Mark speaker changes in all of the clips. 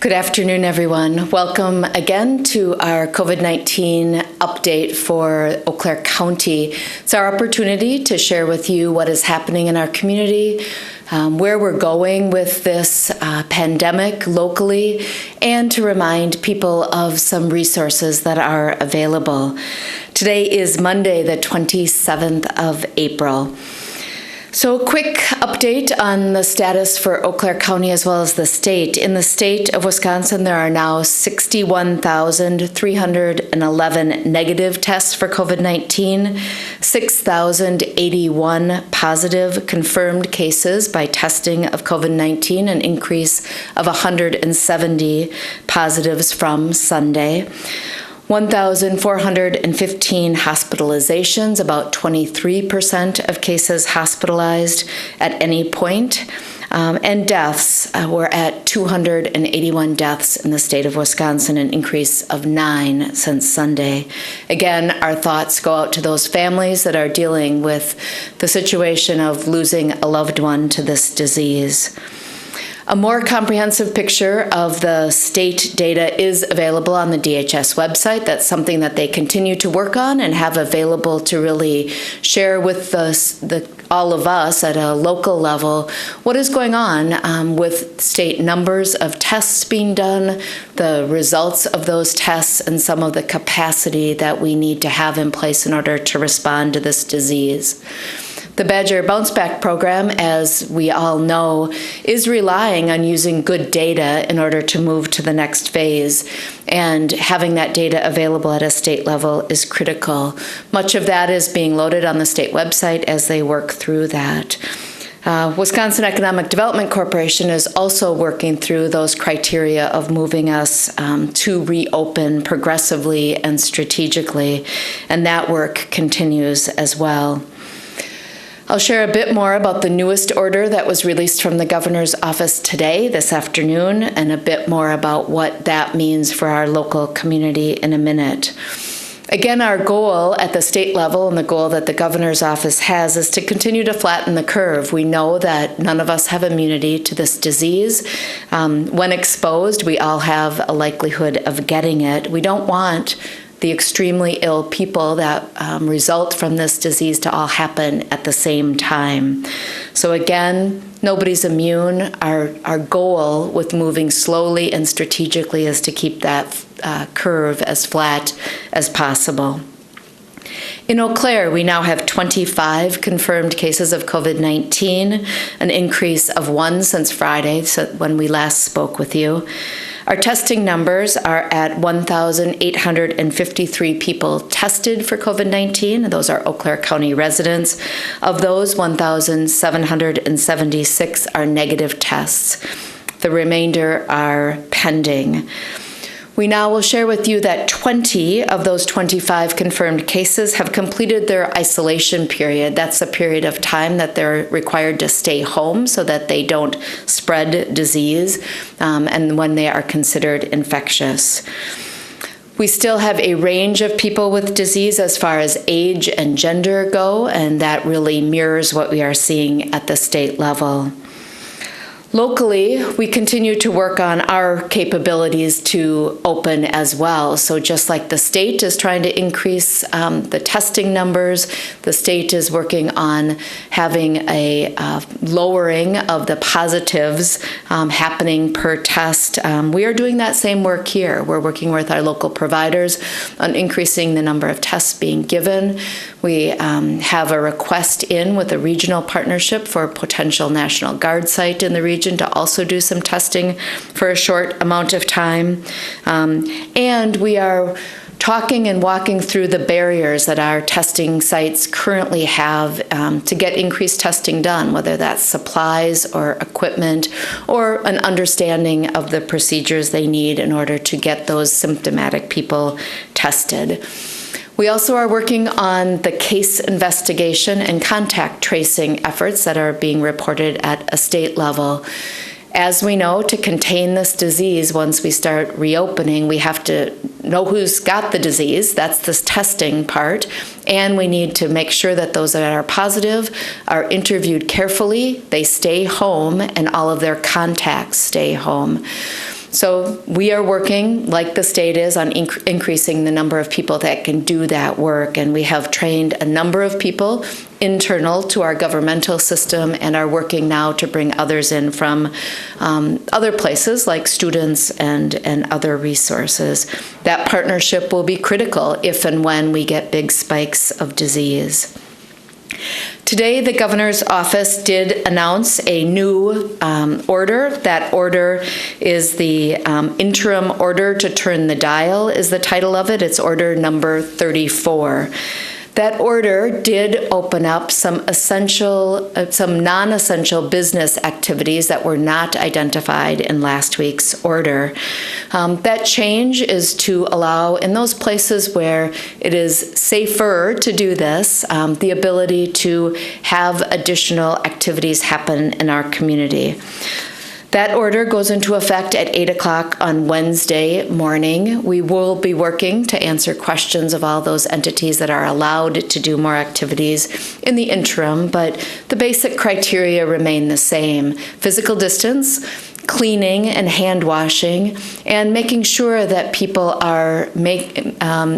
Speaker 1: Good afternoon, everyone. Welcome again to our COVID-19 update for Eau Claire County. It's our opportunity to share with you what is happening in our community, where we're going with this pandemic locally, and to remind people of some resources that are available. Today is Monday, the 27th of April. So a quick update on the status for Eau Claire County as well as the state. In the state of Wisconsin, there are now 61,311 negative tests for COVID-19, 6,081 positive confirmed cases by testing of COVID-19, an increase of 170 positives from Sunday. 1,415 hospitalizations, about 23% of cases hospitalized at any point. And deaths, we're at 281 deaths in the state of Wisconsin, an increase of 9 since Sunday. Again, our thoughts go out to those families that are dealing with the situation of losing a loved one to this disease. A more comprehensive picture of the state data is available on the DHS website. That's something that they continue to work on and have available to really share with all of us at a local level what is going on with state numbers of tests being done, the results of those tests, and some of the capacity that we need to have in place in order to respond to this disease. The Badger Bounce Back program, as we all know, is relying on using good data in order to move to the next phase, and having that data available at a state level is critical. Much of that is being loaded on the state website as they work through that. Wisconsin Economic Development Corporation is also working through those criteria of moving us to reopen progressively and strategically, and that work continues as well. I'll share a bit more about the newest order that was released from the governor's office today, this afternoon, and a bit more about what that means for our local community in a minute. Again, our goal at the state level and the goal that the governor's office has is to continue to flatten the curve. We know that none of us have immunity to this disease. When exposed, we all have a likelihood of getting it. We don't want the extremely ill people that result from this disease to all happen at the same time. So again, nobody's immune. Our goal with moving slowly and strategically is to keep that curve as flat as possible. In Eau Claire, we now have 25 confirmed cases of COVID-19, an increase of 1 since Friday, so when we last spoke with you. Our testing numbers are at 1,853 people tested for COVID-19. Those are Eau Claire County residents. Of those, 1,776 are negative tests. The remainder are pending. We now will share with you that 20 of those 25 confirmed cases have completed their isolation period. That's a period of time that they're required to stay home so that they don't spread disease, and when they are considered infectious. We still have a range of people with disease as far as age and gender go, and that really mirrors what we are seeing at the state level. Locally, we continue to work on our capabilities to open as well. So just like the state is trying to increase the testing numbers, the state is working on having a lowering of the positives happening per test. We are doing that same work here. We're working with our local providers on increasing the number of tests being given. We have a request in with a regional partnership for a potential National Guard site in the region to also do some testing for a short amount of time. And we are talking and walking through the barriers that our testing sites currently have to get increased testing done, whether that's supplies or equipment or an understanding of the procedures they need in order to get those symptomatic people tested. We also are working on the case investigation and contact tracing efforts that are being reported at a state level. As we know, to contain this disease, once we start reopening, we have to know who's got the disease. That's this testing part. And we need to make sure that those that are positive are interviewed carefully, they stay home, and all of their contacts stay home. So we are working, like the state is, on increasing the number of people that can do that work. And we have trained a number of people internal to our governmental system and are working now to bring others in from other places like students and other resources. That partnership will be critical if and when we get big spikes of disease. Today, the governor's office did announce a new order. That order is the interim order to turn the dial, is the title of it. It's order number 34. That order did open up some non-essential business activities that were not identified in last week's order. That change is to allow, in those places where it is safer to do this, the ability to have additional activities happen in our community. That order goes into effect at 8 o'clock on Wednesday morning. We will be working to answer questions of all those entities that are allowed to do more activities in the interim, but the basic criteria remain the same. Physical distance, cleaning and hand washing, and making sure that people are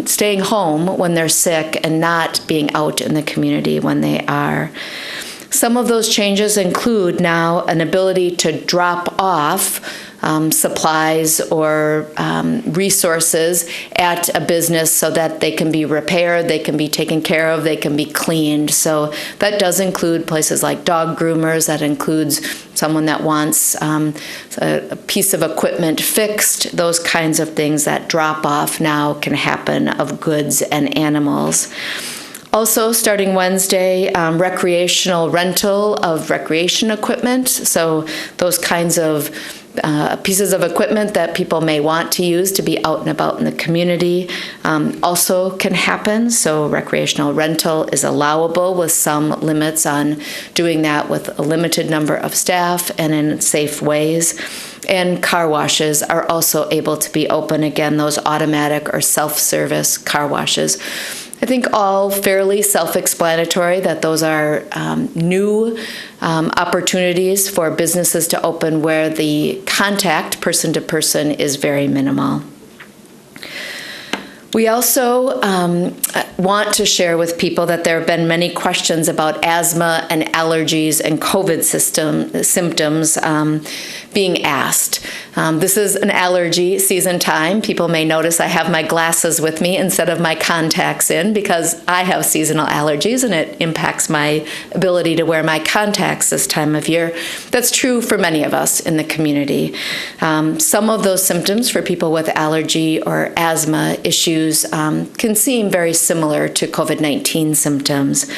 Speaker 1: staying home when they're sick and not being out in the community when they are. Some of those changes include now an ability to drop off supplies or resources at a business so that they can be repaired, they can be taken care of, they can be cleaned. So that does include places like dog groomers. That includes someone that wants a piece of equipment fixed. Those kinds of things, that drop off now can happen of goods and animals. Also, starting Wednesday, recreational rental of recreation equipment. So those kinds of pieces of equipment that people may want to use to be out and about in the community also can happen. So recreational rental is allowable with some limits on doing that with a limited number of staff and in safe ways. And car washes are also able to be open again, those automatic or self-service car washes. I think all fairly self-explanatory that those are new opportunities for businesses to open where the contact person to person is very minimal. We also want to share with people that there have been many questions about asthma and allergies and COVID symptoms being asked. This is an allergy season time. People may notice I have my glasses with me instead of my contacts in because I have seasonal allergies and it impacts my ability to wear my contacts this time of year. That's true for many of us in the community. Some of those symptoms for people with allergy or asthma issues can seem very similar to COVID-19 symptoms.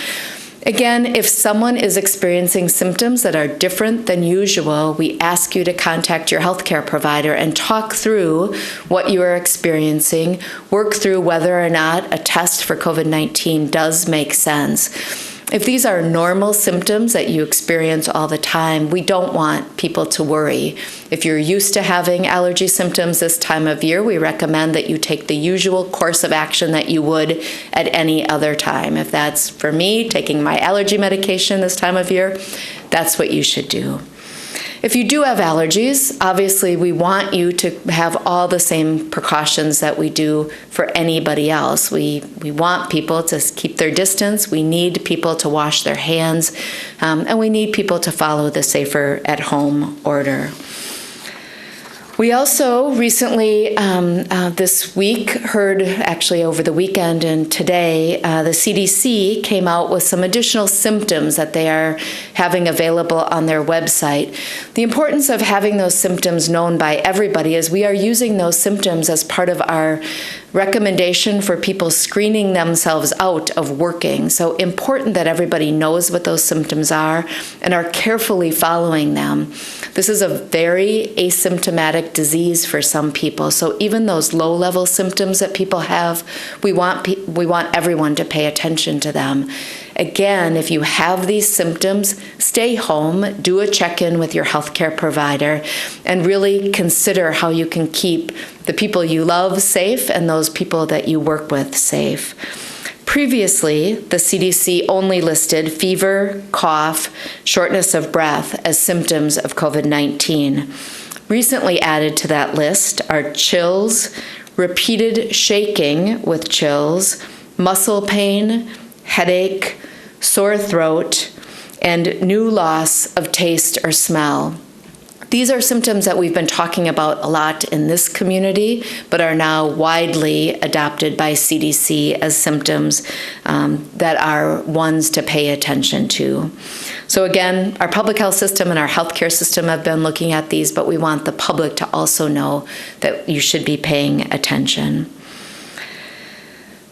Speaker 1: Again, if someone is experiencing symptoms that are different than usual, we ask you to contact your healthcare provider and talk through what you are experiencing, work through whether or not a test for COVID-19 does make sense. If these are normal symptoms that you experience all the time, we don't want people to worry. If you're used to having allergy symptoms this time of year, we recommend that you take the usual course of action that you would at any other time. If that's, for me, taking my allergy medication this time of year, that's what you should do. If you do have allergies, obviously we want you to have all the same precautions that we do for anybody else. We want people to keep their distance, we need people to wash their hands, and we need people to follow the safer at home order. We also recently, this week, heard, actually over the weekend and today, the CDC came out with some additional symptoms that they are having available on their website. The importance of having those symptoms known by everybody is we are using those symptoms as part of our recommendation for people screening themselves out of working. So important that everybody knows what those symptoms are and are carefully following them. This is a very asymptomatic disease for some people. So even those low-level symptoms that people have, we want everyone to pay attention to them. Again, if you have these symptoms, stay home, do a check-in with your healthcare provider, and really consider how you can keep the people you love safe and those people that you work with safe. Previously, the CDC only listed fever, cough, shortness of breath as symptoms of COVID-19. Recently added to that list are chills, repeated shaking with chills, muscle pain, headache, sore throat, and new loss of taste or smell. These are symptoms that we've been talking about a lot in this community, but are now widely adopted by CDC as symptoms that are ones to pay attention to. So again, our public health system and our healthcare system have been looking at these, but we want the public to also know that you should be paying attention.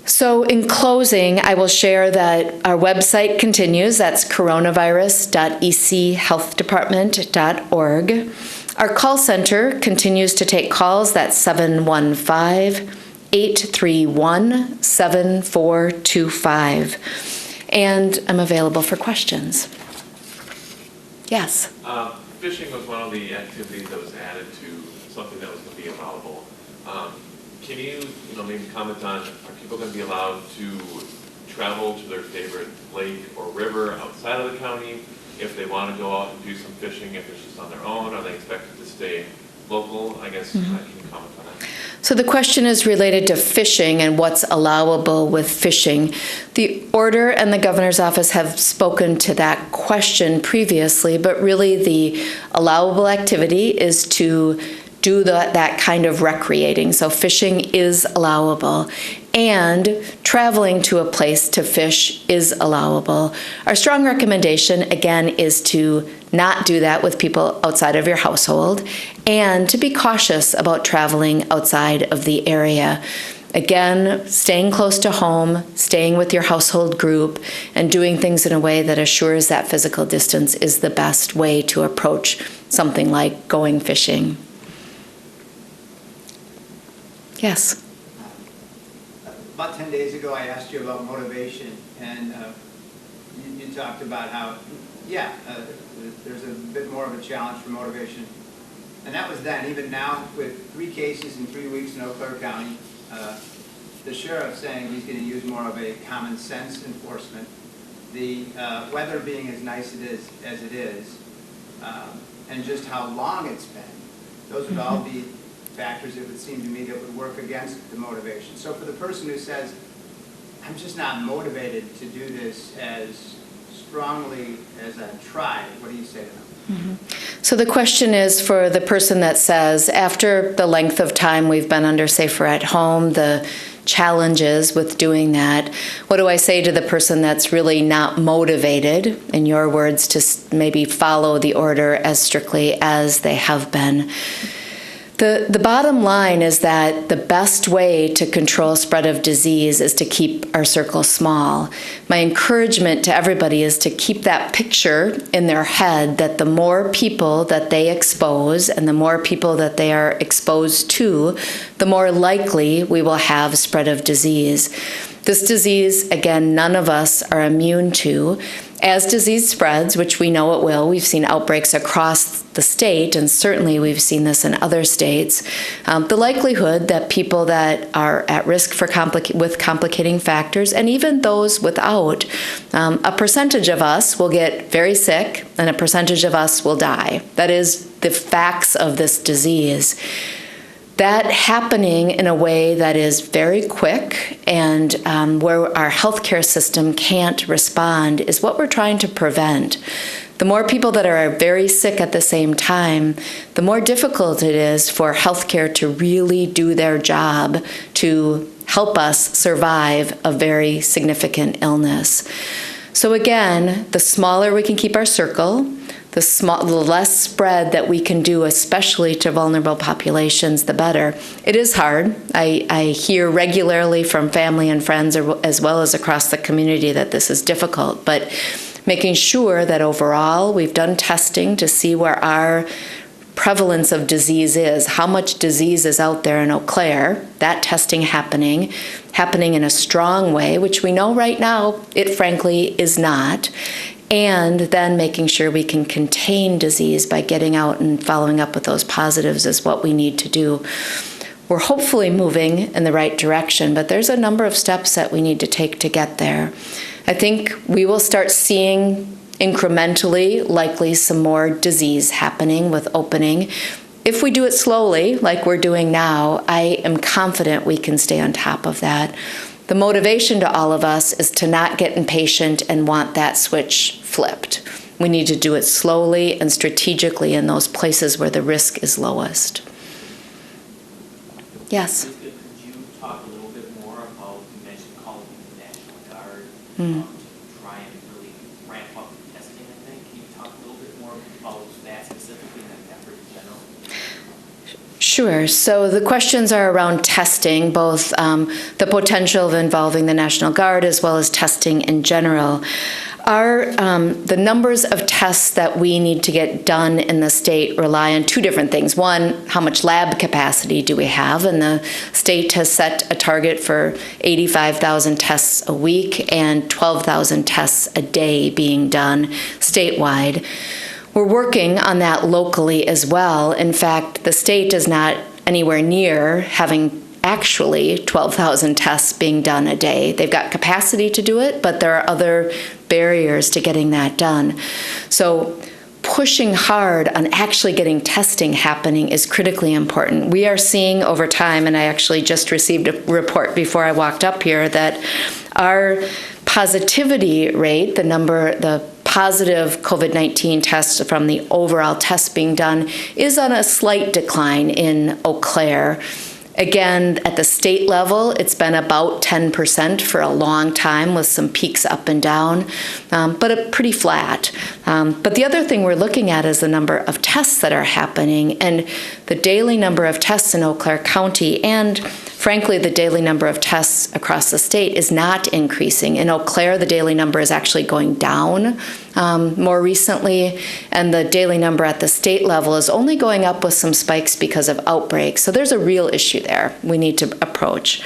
Speaker 1: So in closing, I will share that our website continues. That's coronavirus.ecehealthdepartment.org. Our call center continues to take calls. That's 715-831-7425. And I'm available for questions. Yes?
Speaker 2: Fishing was one of the activities that was added to something that was going to be allowable. Can you maybe comment on, are people going to be allowed to travel to their favorite lake or river outside of the county if they want to go out and do some fishing, if it's just on their own? Are they expected to stay local? I guess, can you comment on that?
Speaker 1: So the question is related to fishing and what's allowable with fishing. The order and the governor's office have spoken to that question previously, but really the allowable activity is to do that kind of recreating. So fishing is allowable, and traveling to a place to fish is allowable. Our strong recommendation, again, is to not do that with people outside of your household, and to be cautious about traveling outside of the area. Again, staying close to home, staying with your household group, and doing things in a way that assures that physical distance is the best way to approach something like going fishing. Yes?
Speaker 3: About 10 days ago, I asked you about motivation, and you talked about how, there's a bit more of a challenge for motivation. And that was then. Even now, with 3 cases in 3 weeks in Eau Claire County, the sheriff saying he's going to use more of a common sense enforcement. The weather being as nice as it is, and just how long it's been, those would all be factors, it would seem to me, that would work against the motivation. So for the person who says, I'm just not motivated to do this as strongly as I've tried, what do you say to them?
Speaker 1: So the question is for the person that says, after the length of time we've been under Safer at Home, the challenges with doing that, what do I say to the person that's really not motivated, in your words, to maybe follow the order as strictly as they have been? The bottom line is that the best way to control spread of disease is to keep our circle small. My encouragement to everybody is to keep that picture in their head that the more people that they expose and the more people that they are exposed to, the more likely we will have spread of disease. This disease, again, none of us are immune to. As disease spreads, which we know it will, we've seen outbreaks across the state, and certainly we've seen this in other states, the likelihood that people that are at risk for with complicating factors, and even those without, a percentage of us will get very sick and a percentage of us will die. That is the facts of this disease. That happening in a way that is very quick and where our healthcare system can't respond is what we're trying to prevent. The more people that are very sick at the same time, the more difficult it is for healthcare to really do their job to help us survive a very significant illness. So again, the smaller we can keep our circle, the less spread that we can do, especially to vulnerable populations, the better. It is hard. I hear regularly from family and friends, as well as across the community, that this is difficult, but making sure that overall we've done testing to see where our prevalence of disease is, how much disease is out there in Eau Claire, that testing happening in a strong way, which we know right now it frankly is not, and then making sure we can contain disease by getting out and following up with those positives is what we need to do. We're hopefully moving in the right direction, but there's a number of steps that we need to take to get there. I think we will start seeing incrementally, likely some more disease happening with opening. If we do it slowly, like we're doing now, I am confident we can stay on top of that. The motivation to all of us is to not get impatient and want that switch flipped. We need to do it slowly and strategically in those places where the risk is lowest. Yes?
Speaker 4: Could you talk a little bit more about, you mentioned calling the National Guard to try and really ramp up testing, I think. Can you talk a little bit more about that specifically and that effort in general?
Speaker 1: Sure. So the questions are around testing, both the potential of involving the National Guard as well as testing in general. The numbers of tests that we need to get done in the state rely on two different things. One, how much lab capacity do we have? And the state has set a target for 85,000 tests a week and 12,000 tests a day being done statewide. We're working on that locally as well. In fact, the state is not anywhere near having actually 12,000 tests being done a day. They've got capacity to do it, but there are other barriers to getting that done. So pushing hard on actually getting testing happening is critically important. We are seeing over time, and I actually just received a report before I walked up here, that our positivity rate, the positive COVID-19 tests from the overall tests being done, is on a slight decline in Eau Claire. Again, at the state level, it's been about 10% for a long time with some peaks up and down, but pretty flat. But the other thing we're looking at is the number of tests that are happening, and the daily number of tests in Eau Claire County and frankly, the daily number of tests across the state is not increasing. In Eau Claire, the daily number is actually going down more recently, and the daily number at the state level is only going up with some spikes because of outbreaks. So there's a real issue there we need to approach.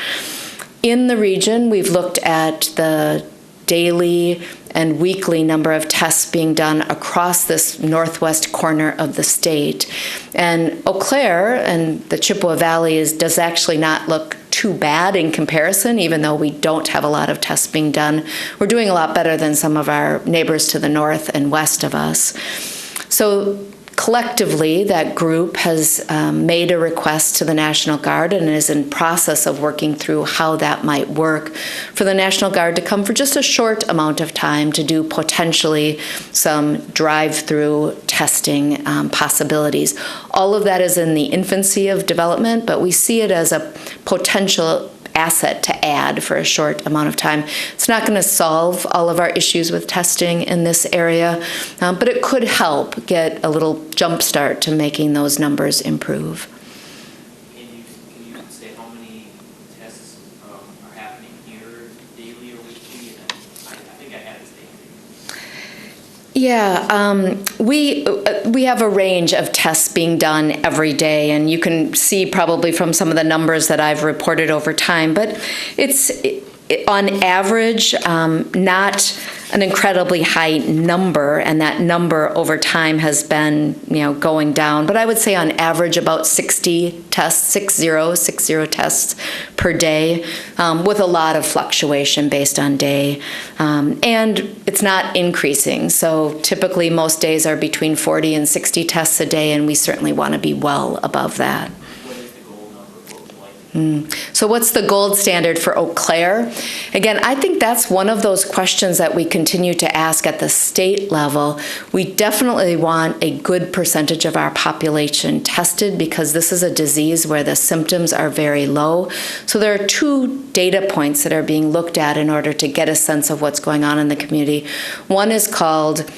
Speaker 1: In the region, we've looked at the daily and weekly number of tests being done across this northwest corner of the state. And Eau Claire and the Chippewa Valley does actually not look too bad in comparison, even though we don't have a lot of tests being done. We're doing a lot better than some of our neighbors to the north and west of us. So collectively, that group has made a request to the National Guard and is in process of working through how that might work for the National Guard to come for just a short amount of time to do potentially some drive-through testing possibilities. All of that is in the infancy of development, but we see it as a potential asset to add for a short amount of time. It's not going to solve all of our issues with testing in this area, but it could help get a little jump start to making those numbers improve.
Speaker 4: Can you say how many tests are happening here daily or weekly? I think I had this data.
Speaker 1: Yeah, we have a range of tests being done every day, and you can see probably from some of the numbers that I've reported over time, but it's on average not an incredibly high number, and that number over time has been going down. But I would say on average about 60 tests, 60 tests per day, with a lot of fluctuation based on day. And it's not increasing. So typically most days are between 40 and 60 tests a day, and we certainly want to be well above that.
Speaker 4: What is the goal number? What would you like?
Speaker 1: So what's the gold standard for Eau Claire? Again, I think that's one of those questions that we continue to ask at the state level. We definitely want a good percentage of our population tested because this is a disease where the symptoms are very low. So there are two data points that are being looked at in order to get a sense of what's going on in the community. One is called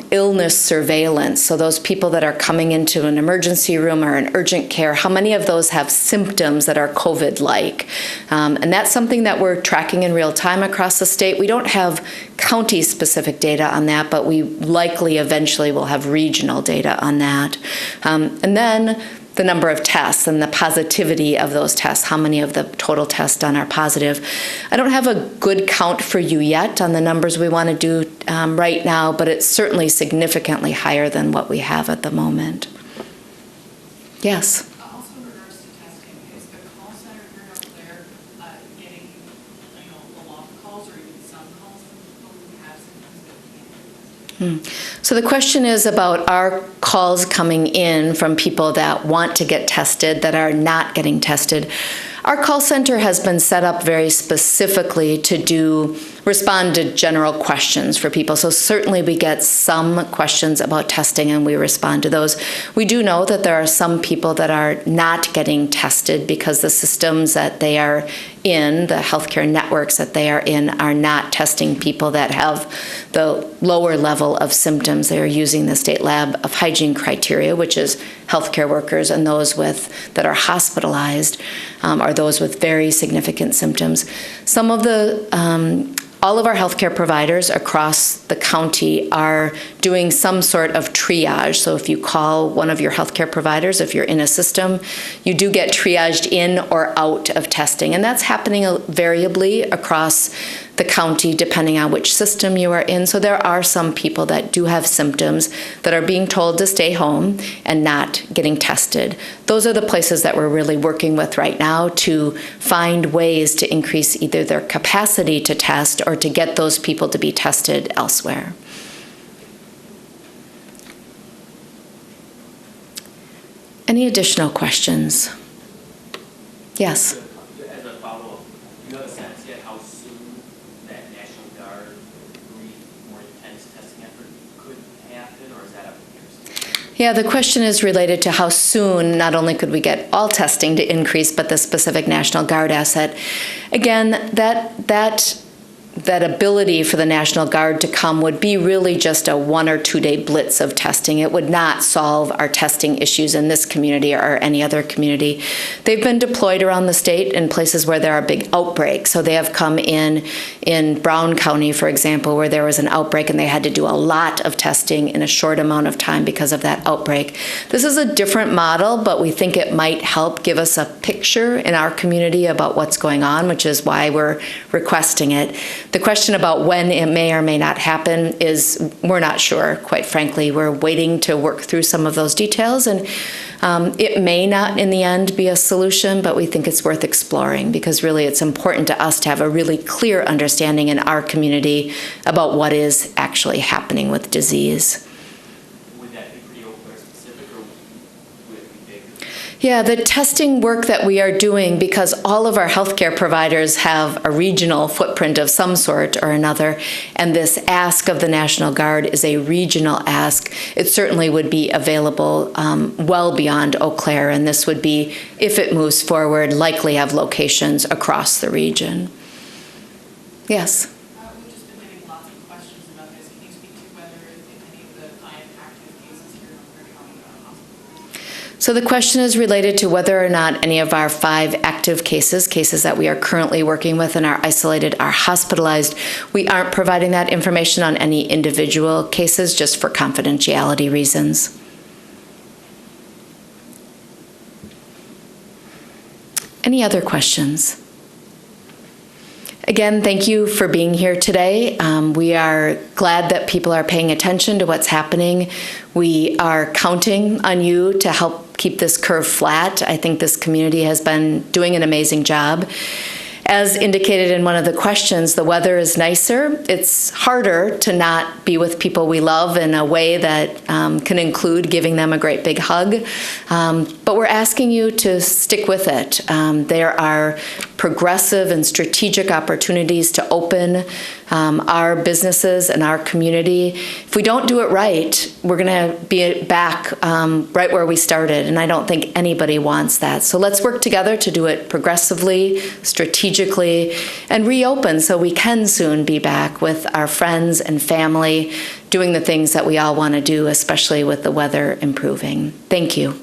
Speaker 1: illness surveillance. So those people that are coming into an emergency room or an urgent care, how many of those have symptoms that are COVID-like? And that's something that we're tracking in real time across the state. We don't have county-specific data on that, but we likely eventually will have regional data on that. And then the number of tests and the positivity of those tests, how many of the total tests done are positive. I don't have a good count for you yet on the numbers we want to do right now, but it's certainly significantly higher than what we have at the moment. Yes?
Speaker 5: Also in regards to testing, is the call center here in Eau Claire getting, a lot of calls or even some calls from people who have symptoms that can't get tested?
Speaker 1: So the question is about our calls coming in from people that want to get tested that are not getting tested. Our call center has been set up very specifically to respond to general questions for people. So certainly we get some questions about testing and we respond to those. We do know that there are some people that are not getting tested because the systems that they are in, the healthcare networks that they are in, are not testing people that have the lower level of symptoms. They are using the state lab of hygiene criteria, which is healthcare workers and those that are hospitalized, are those with very significant symptoms. Some of all of our healthcare providers across the county are doing some sort of triage. So if you call one of your healthcare providers, if you're in a system, you do get triaged in or out of testing. And that's happening variably across the county depending on which system you are in. So there are some people that do have symptoms that are being told to stay home and not getting tested. Those are the places that we're really working with right now to find ways to increase either their capacity to test or to get those people to be tested elsewhere. Any additional questions? Yes.
Speaker 4: As a follow-up, do you have a sense yet how soon that National Guard brief, more intense testing effort could happen, or is that up in the air?
Speaker 1: Yeah, the question is related to how soon not only could we get all testing to increase, but the specific National Guard asset. Again, that ability for the National Guard to come would be really just a 1 or 2 day blitz of testing. It would not solve our testing issues in this community or any other community. They've been deployed around the state in places where there are big outbreaks. So they have come in Brown County, for example, where there was an outbreak and they had to do a lot of testing in a short amount of time because of that outbreak. This is a different model, but we think it might help give us a picture in our community about what's going on, which is why we're requesting it. The question about when it may or may not happen is we're not sure, quite frankly. We're waiting to work through some of those details, and it may not in the end be a solution, but we think it's worth exploring because really it's important to us to have a really clear understanding in our community about what is actually happening with disease.
Speaker 4: Would that be pretty open or specific, or would it be big?
Speaker 1: Yeah, the testing work that we are doing, because all of our healthcare providers have a regional footprint of some sort or another, and this ask of the National Guard is a regional ask, it certainly would be available well beyond Eau Claire, and this would be, if it moves forward, likely have locations across the region. Yes?
Speaker 5: We've just been getting lots of questions about this. Can you speak to whether if any of the 5 active cases here in Oakland County are hospitalized?
Speaker 1: So the question is related to whether or not any of our 5 active cases that we are currently working with and are isolated, are hospitalized. We aren't providing that information on any individual cases just for confidentiality reasons. Any other questions? Again, thank you for being here today. We are glad that people are paying attention to what's happening. We are counting on you to help keep this curve flat. I think this community has been doing an amazing job. As indicated in one of the questions, the weather is nicer. It's harder to not be with people we love in a way that can include giving them a great big hug. But we're asking you to stick with it. There are progressive and strategic opportunities to open our businesses and our community. If we don't do it right, we're going to be back right where we started, and I don't think anybody wants that. So let's work together to do it progressively, strategically, and reopen so we can soon be back with our friends and family doing the things that we all want to do, especially with the weather improving. Thank you.